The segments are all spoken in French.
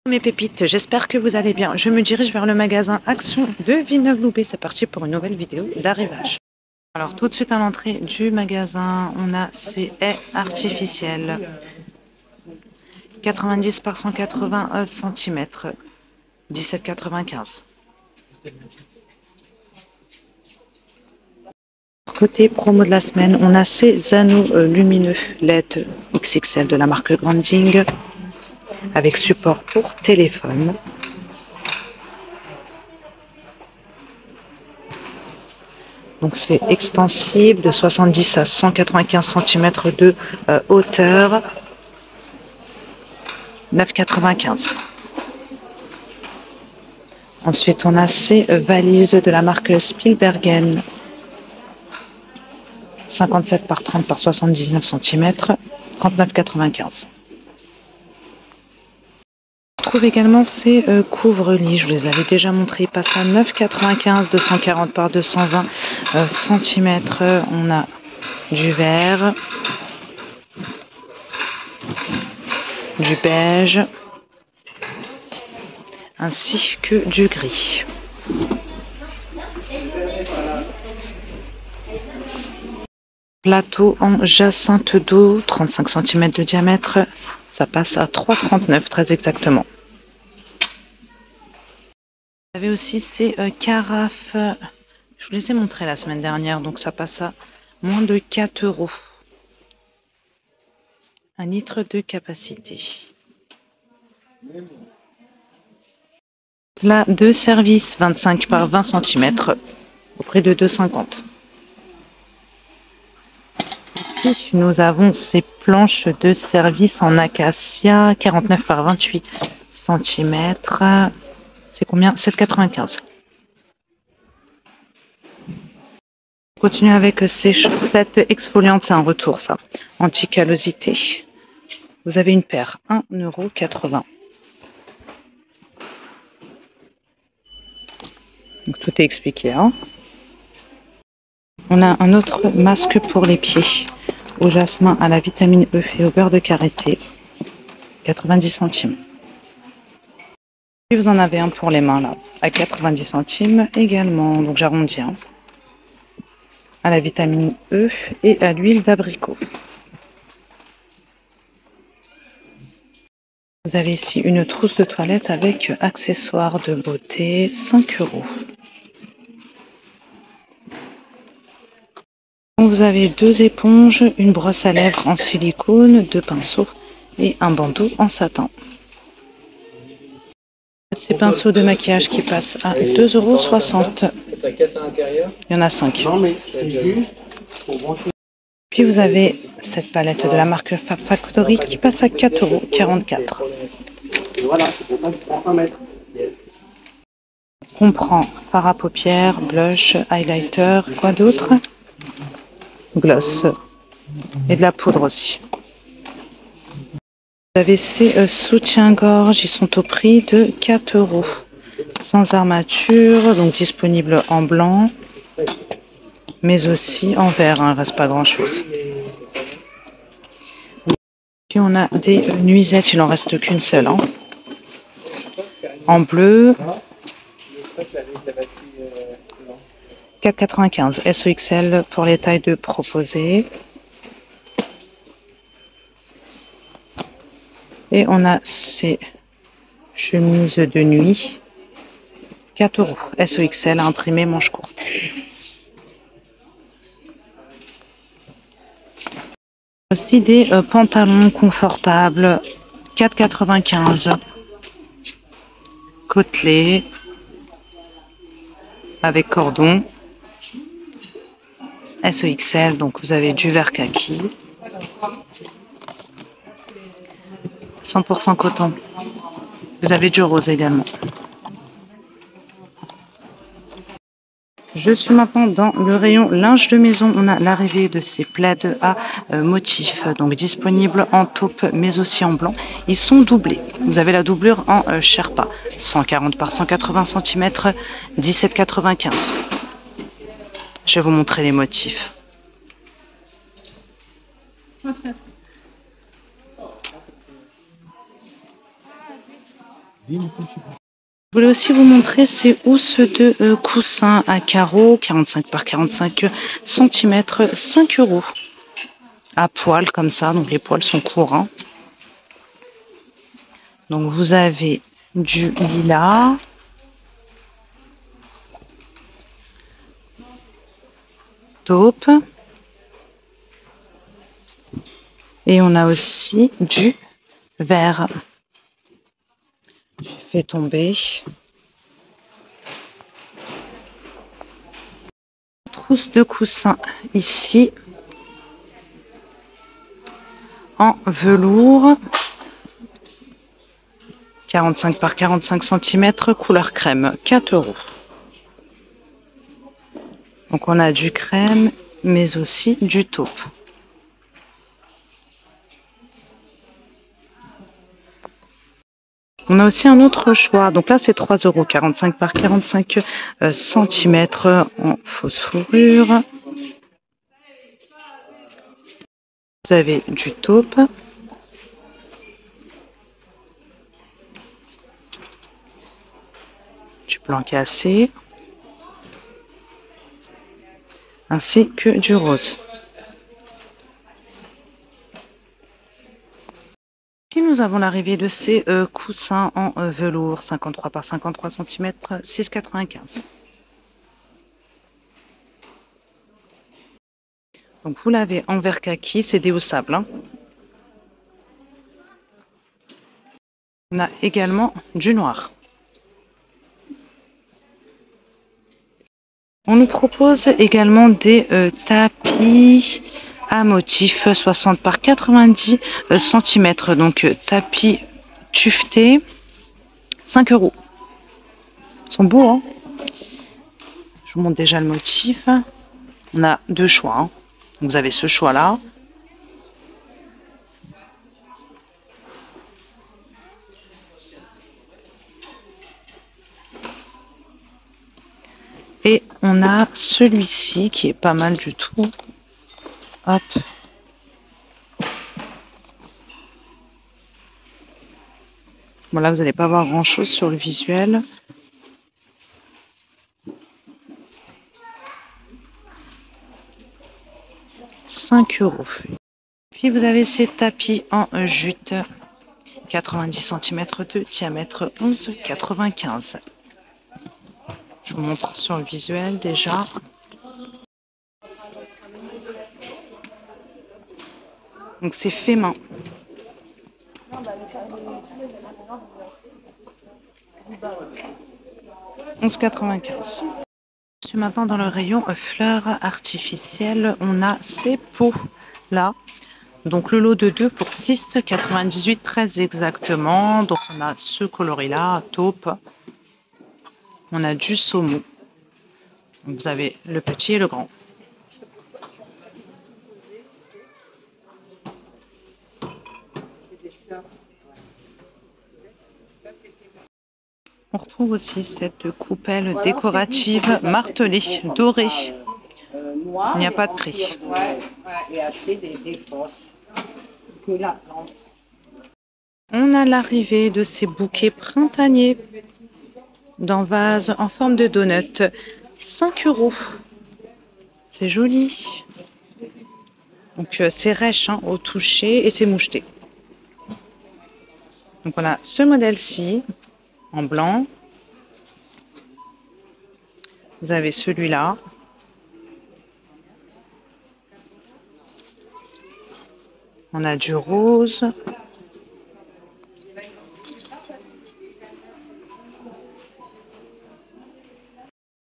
Mes pépites, j'espère que vous allez bien. Je me dirige vers le magasin Action de Villeneuve-Loubet. C'est parti pour une nouvelle vidéo d'arrivage. Alors tout de suite à l'entrée du magasin, on a ces haies artificielles. 90 par 180 cm. 17,95. Côté promo de la semaine, on a ces anneaux lumineux LED XXL de la marque Granding avec support pour téléphone. Donc c'est extensible de 70 à 195 cm de hauteur. 9,95. Ensuite on a ces valises de la marque Spielbergen. 57 par 30 par 79 cm. 39,95. On trouve également ces couvre-lits, je vous les avais déjà montrés, ils passent à 9,95, 240 par 220 cm. On a du vert, du beige, ainsi que du gris. Plateau en jacinthe d'eau, 35 cm de diamètre, ça passe à 3,39 très exactement. Vous avez aussi ces carafes, je vous les ai montrées la semaine dernière, donc ça passe à moins de 4 €. 1 litre de capacité. Plat de service 25 par 20 cm au prix de 2,50. Ici, nous avons ces planches de service en acacia 49 par 28 cm. C'est combien? 7,95. On continue avec ces chaussettes exfoliantes, c'est un retour ça, anti-callosité. Vous avez une paire, 1,80 €. Donc tout est expliqué. Hein. On a un autre masque pour les pieds, au jasmin, à la vitamine E et au beurre de karité, 90 centimes. Et vous en avez un pour les mains là, à 90 centimes également, donc j'arrondis. Hein. À la vitamine E et à l'huile d'abricot. Vous avez ici une trousse de toilette avec accessoires de beauté, 5 €. Vous avez 2 éponges, une brosse à lèvres en silicone, 2 pinceaux et un bandeau en satin. Ces pinceaux de maquillage qui passent à 2,60 €. Il y en a 5. Puis vous avez cette palette de la marque Fab Factory qui passe à 4,44 €. On prend fard à paupières, blush, highlighter, quoi d'autre? Gloss et de la poudre aussi. Vous avez ces soutiens-gorge, ils sont au prix de 4 €. Sans armature, donc disponible en blanc, mais aussi en vert, hein, il ne reste pas grand-chose. Puis on a des nuisettes, il n'en reste qu'une seule. Hein. En bleu, 4,95 €, SEXL pour les tailles de proposées. Et on a ces chemises de nuit, 4 €, SEXL imprimé manche courte. Aussi des pantalons confortables, 4,95 €, côtelés, avec cordon, SEXL, donc vous avez du vert kaki, 100% coton. Vous avez du rose également. Je suis maintenant dans le rayon linge de maison. On a l'arrivée de ces plaids à motifs, donc disponibles en taupe mais aussi en blanc. Ils sont doublés. Vous avez la doublure en Sherpa, 140 par 180 cm, 17,95 €. Je vais vous montrer les motifs. Je voulais aussi vous montrer ces housses de coussins à carreaux, 45 par 45 cm, 5 €. À poil comme ça, donc les poils sont courts. Donc vous avez du lilas, taupe, et on a aussi du vert. Je fais tomber. Trousse de coussins ici en velours, 45 par 45 cm, couleur crème, 4 €. Donc on a du crème, mais aussi du taupe. On a aussi un autre choix. Donc là, c'est 3 €, 45 par 45 cm en fausse fourrure. Vous avez du taupe. Du blanc cassé. Ainsi que du rose. Et nous avons l'arrivée de ces coussins en velours, 53 par 53 cm, 6,95 €. Donc vous l'avez en vert kaki, c'est déhaussable. On a également du noir. On nous propose également des tapis à motif 60 par 90 cm. Donc tapis tuvetés, 5 €. Ils sont beaux, Je vous montre déjà le motif. On a deux choix. Vous avez ce choix-là. Et on a celui-ci qui est pas mal du tout. Hop. Bon, là, vous n'allez pas voir grand-chose sur le visuel. « 5 €. Puis vous avez ces tapis en jute, 90 cm de diamètre, 11,95 €. Je vous montre sur le visuel déjà. Donc c'est fait main. « 11,95 €. Je suis maintenant dans le rayon fleurs artificielles. On a ces pots là. Donc le lot de 2 pour 6,98 €, très exactement. Donc on a ce coloris là, taupe. On a du saumon. Donc, vous avez le petit et le grand. On retrouve aussi cette coupelle décorative martelée, dorée. Il n'y a pas de prix. On a l'arrivée de ces bouquets printaniers dans vase en forme de donut. 5 €. C'est joli. Donc c'est rêche au toucher et c'est moucheté. Donc on a ce modèle-ci en blanc. Vous avez celui-là. On a du rose.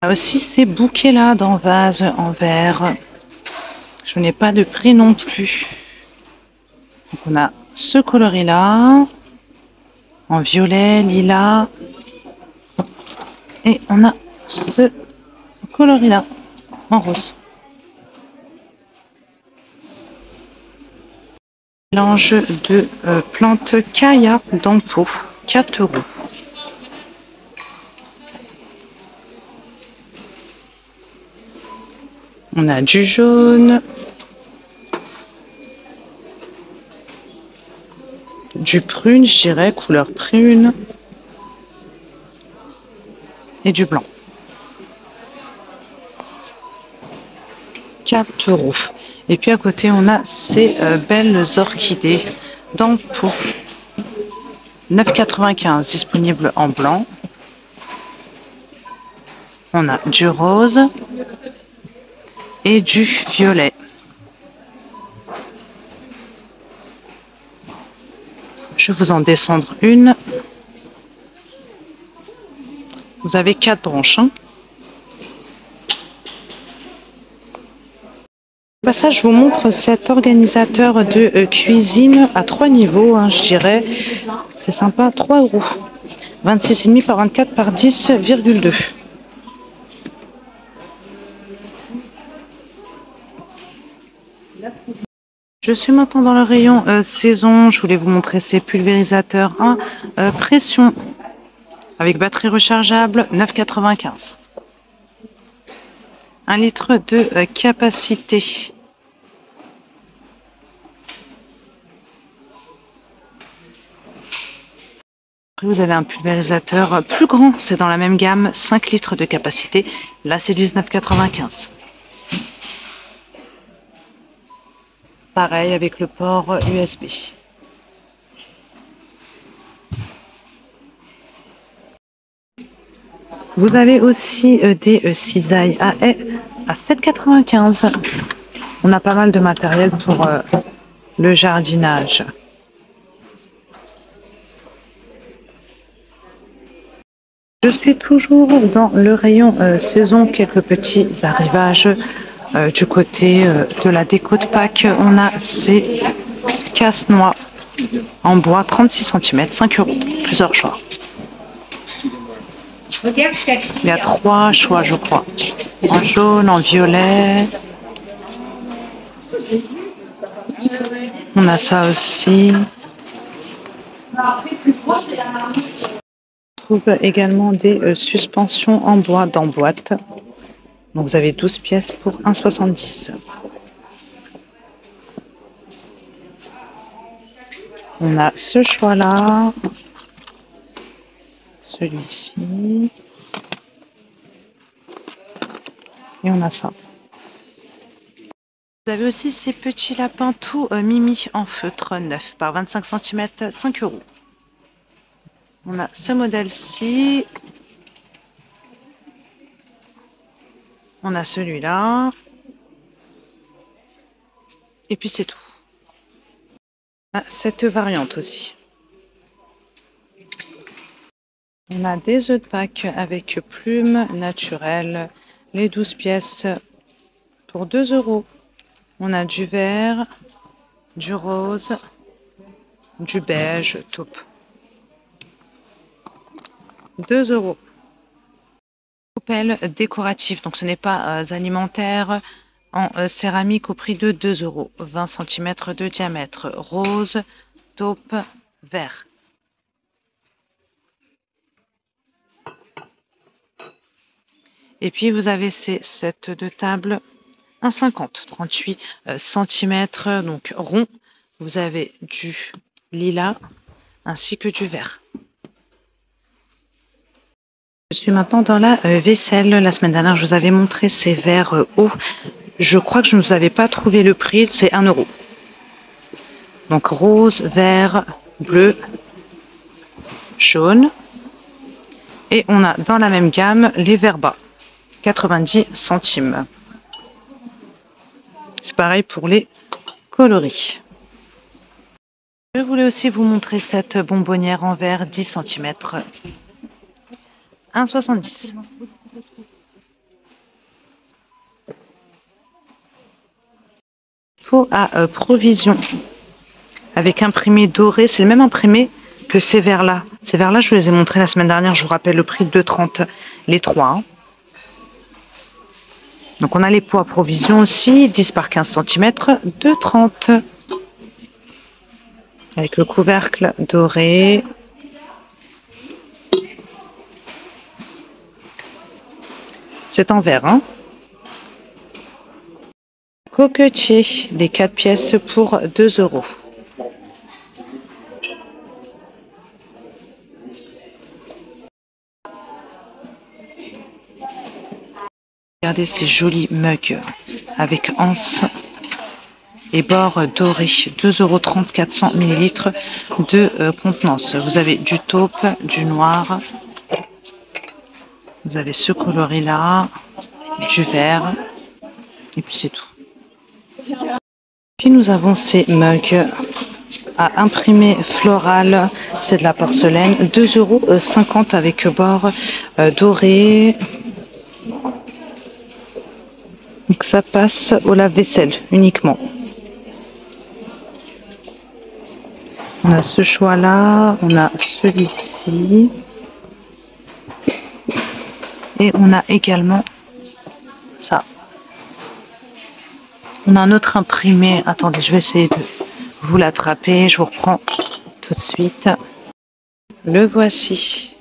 On a aussi ces bouquets-là dans vase en verre. Je n'ai pas de prix non plus. Donc on a ce coloris-là, en violet, lilas. Et on a ce coloris-là, en rose. Mélange de plantes Kaya dans pot, 4 €. On a du jaune, du prune, je dirais, couleur prune. et du blanc. 4 €. Et puis à côté, on a ces belles orchidées d'Ampoux. 9,95 € disponible en blanc. On a du rose et du violet. Je vais vous en descendre une. Vous avez 4 branches. Au passage, je vous montre cet organisateur de cuisine à 3 niveaux, je dirais. C'est sympa, 3 €. 26,5 par 24 par 10,2. Je suis maintenant dans le rayon saison. Je voulais vous montrer ces pulvérisateurs à pression avec batterie rechargeable, 9,95 €. 1 litre de capacité. Après, vous avez un pulvérisateur plus grand, c'est dans la même gamme, 5 litres de capacité. Là, c'est 19,95 €. Pareil avec le port USB. Vous avez aussi des cisailles à haies à 7,95 €. On a pas mal de matériel pour le jardinage. Je suis toujours dans le rayon saison, quelques petits arrivages du côté de la déco de Pâques. On a ces casse-noix en bois, 36 cm, 5 €, plusieurs choix. Il y a 3 choix, je crois. En jaune, en violet. On a ça aussi. On trouve également des suspensions en bois dans boîte. Donc vous avez 12 pièces pour 1,70 €. On a ce choix-là. Celui-ci. Et on a ça. Vous avez aussi ces petits lapins tout mimi en feutre 9 par 25 cm, 5 €. On a ce modèle-ci. On a celui-là. Et puis c'est tout. On a cette variante aussi. On a des œufs de Pâques avec plumes naturelles. Les 12 pièces pour 2 €. On a du vert, du rose, du beige, taupe. 2 €. Coupelle décorative, donc ce n'est pas alimentaire, en céramique au prix de 2 €. 20 cm de diamètre, rose, taupe, vert. Et puis vous avez ces sets de table 1,50 €, 38 cm, donc rond. Vous avez du lilas ainsi que du vert. Je suis maintenant dans la vaisselle. La semaine dernière, je vous avais montré ces verres hauts. Je crois que je ne vous avais pas trouvé le prix, c'est 1 €. Donc rose, vert, bleu, jaune. Et on a dans la même gamme les verres bas, 90 centimes. C'est pareil pour les coloris. Je voulais aussi vous montrer cette bonbonnière en verre 10 cm. 1,70 €. Pot à provision avec imprimé doré. C'est le même imprimé que ces verres-là. Ces verres-là, je vous les ai montrés la semaine dernière. Je vous rappelle le prix de 2,30 € les 3. Donc on a les pots à provision aussi, 10 par 15 cm, 2,30 €. Avec le couvercle doré. C'est en verre. Coquetier, des 4 pièces pour 2 €. Regardez ces jolis mugs avec anse et bords dorés. 2,30 €, 400 ml de contenance. Vous avez du taupe, du noir. Vous avez ce coloris-là, du vert. Et puis c'est tout. Puis nous avons ces mugs à imprimer floral. C'est de la porcelaine. 2,50 € avec bord doré. Donc ça passe au lave-vaisselle uniquement. On a ce choix-là, on a celui-ci. Et on a également ça. On a un autre imprimé. Attendez, je vais essayer de vous l'attraper. Je vous reprends tout de suite. Le voici.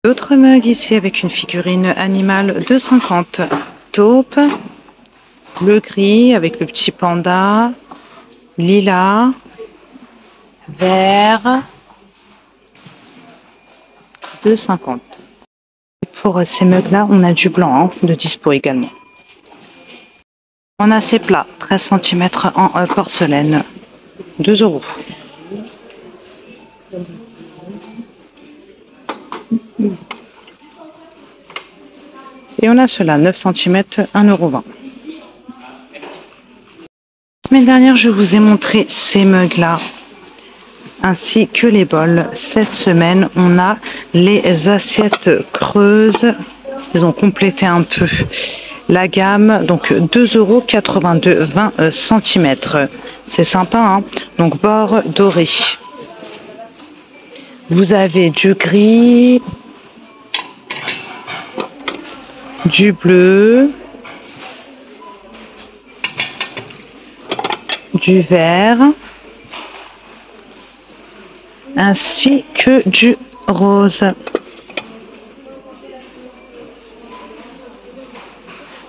D'autres mugs ici avec une figurine animale 2,50 €. Taupe, bleu gris avec le petit panda, lilas, vert, 2,50 €. Pour ces mugs là, on a du blanc de dispo également. On a ces plats, 13 cm en porcelaine, 2 €. Et on a cela, 9 cm, 1,20 €. La semaine dernière, je vous ai montré ces mugs-là, ainsi que les bols. Cette semaine, on a les assiettes creuses. Ils ont complété un peu la gamme. Donc 2,82 €, 20 cm. C'est sympa, hein? Donc bord doré. Vous avez du gris, du bleu, du vert, ainsi que du rose.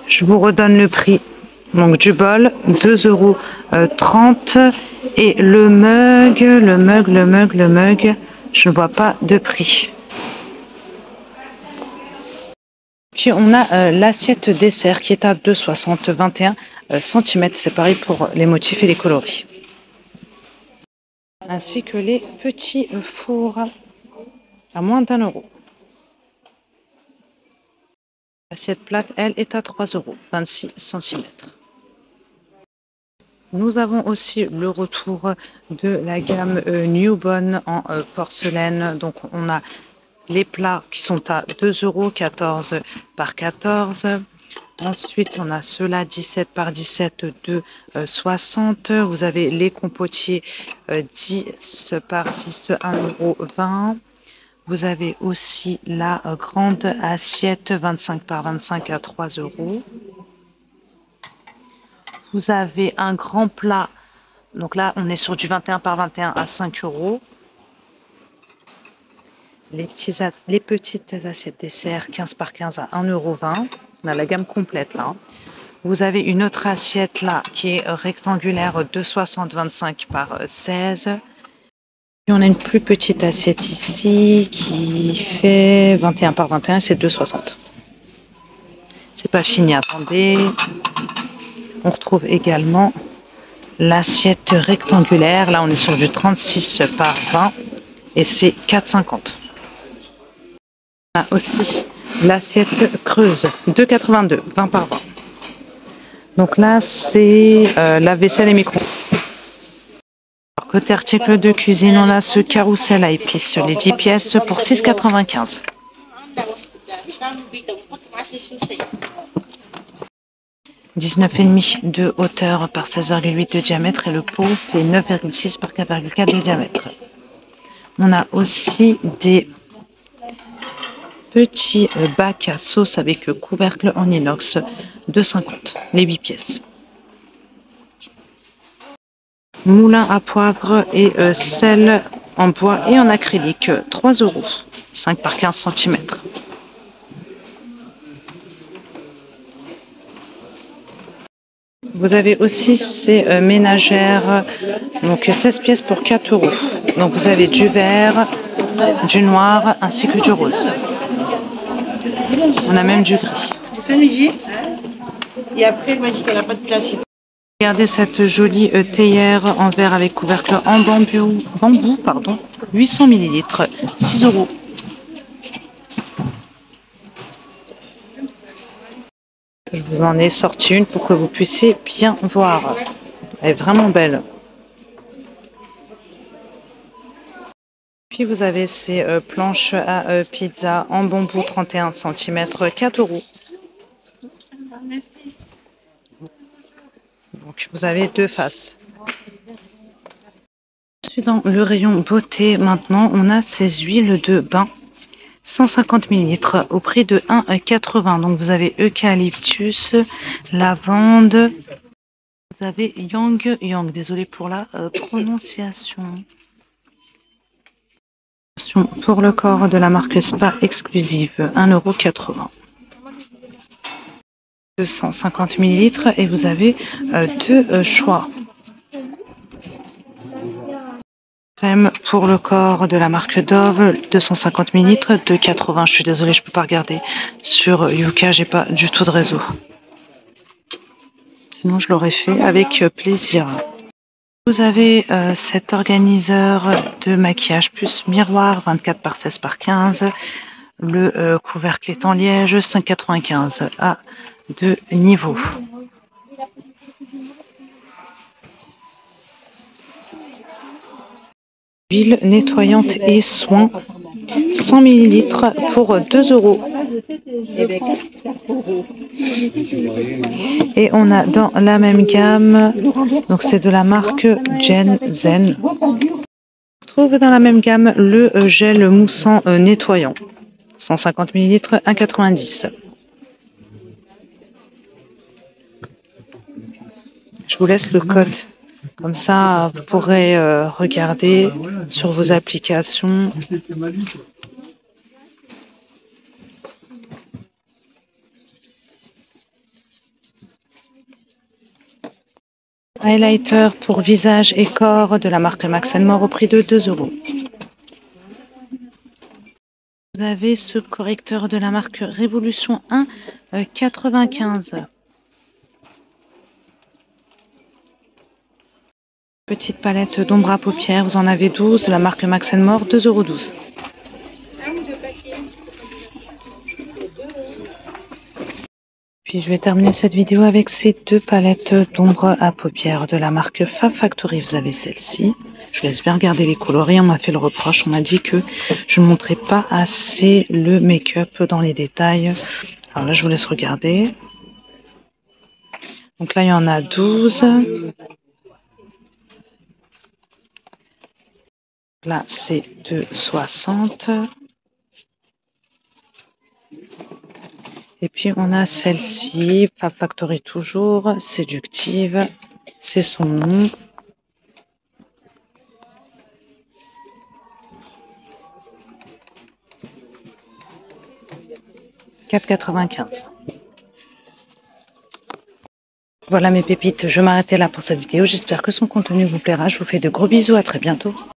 Je vous redonne le prix. Donc du bol, 2,30 € et le mug, je ne vois pas de prix. Puis on a l'assiette dessert qui est à 2,60 €, 21 cm. C'est pareil pour les motifs et les coloris. Ainsi que les petits fours à moins d'1 €. L'assiette plate, elle, est à 3 €, 26 cm. Nous avons aussi le retour de la gamme Newbon en porcelaine. Donc on a les plats qui sont à 2 €, 14 par 14. Ensuite, on a ceux-là 17 par 17 de 60. Vous avez les compotiers 10 par 10, 1,20 €. Vous avez aussi la grande assiette 25 par 25 à 3 €. Vous avez un grand plat. Donc là, on est sur du 21 par 21 à 5 €. Les petites assiettes dessert 15 par 15 à 1,20 €. On a la gamme complète là. Vous avez une autre assiette là qui est rectangulaire de 60 25 par 16. Et on a une plus petite assiette ici qui fait 21 par 21, c'est 2,60 €. C'est pas fini, attendez. On retrouve également l'assiette rectangulaire. Là, on est sur du 36 par 20 et c'est 4,50 €. On a aussi l'assiette creuse, 2,82 €, 20 par 20. Donc là, c'est la vaisselle et micro. Alors, côté article de cuisine, on a ce carrousel à épices, les 10 pièces pour 6,95 €. 19,5 de hauteur par 16,8 de diamètre et le pot fait 9,6 par 4,4 de diamètre. On a aussi des petits bacs à sauce avec couvercle en inox de 50, les 8 pièces. Moulin à poivre et sel en bois et en acrylique, 3 €, 5 par 15 cm. Vous avez aussi ces ménagères, donc 16 pièces pour 4 €. Donc vous avez du vert, du noir ainsi que du rose. On a même du gris. C'est ça, Luigi. Et après, elle m'a dit qu'elle n'a pas de place. Regardez cette jolie théière en verre avec couvercle en bambou pardon, 800 ml, 6 €. Je vous en ai sorti une pour que vous puissiez bien voir. Elle est vraiment belle. Puis vous avez ces planches à pizza en bambou 31 cm, 4 €. Donc vous avez deux faces. Je suis dans le rayon beauté maintenant. On a ces huiles de bain 150 ml au prix de 1,80 €. Donc vous avez eucalyptus, lavande. Vous avez Yang Yang. Désolé pour la prononciation. Pour le corps de la marque Spa exclusive, 1,80 €. 250 ml et vous avez deux choix. Crème pour le corps de la marque Dove, 250 ml, 2,80 €. Je suis désolée, je peux pas regarder sur Yuka, j'ai pas du tout de réseau. Sinon, je l'aurais fait avec plaisir. Vous avez cet organiseur de maquillage plus miroir, 24 par 16 par 15. Le couvercle est en liège, 5,95 € à deux niveaux. Huile nettoyante et soins, 100 ml pour 2 €. Et on a dans la même gamme, donc c'est de la marque Gen Zen. On trouve dans la même gamme le gel moussant nettoyant, 150 ml, 1,90 €. Je vous laisse le code. Comme ça, vous pourrez regarder sur vos applications. Highlighter pour visage et corps de la marque Max & More au prix de 2 €. Vous avez ce correcteur de la marque Révolution 1,95 €. Petite palette d'ombre à paupières, vous en avez 12, la marque Max & More, 2,12 €. Puis je vais terminer cette vidéo avec ces deux palettes d'ombre à paupières de la marque Fab Factory. Vous avez celle-ci. Je laisse bien regarder les coloris. On m'a fait le reproche. On m'a dit que je ne montrais pas assez le make-up dans les détails. Alors là, je vous laisse regarder. Donc là, il y en a 12. Là, c'est 2,60 €. Et puis, on a celle-ci, Fab Factory toujours, séductive. C'est son nom. €4,95. Voilà mes pépites, je m'arrêtais là pour cette vidéo. J'espère que son contenu vous plaira. Je vous fais de gros bisous, à très bientôt.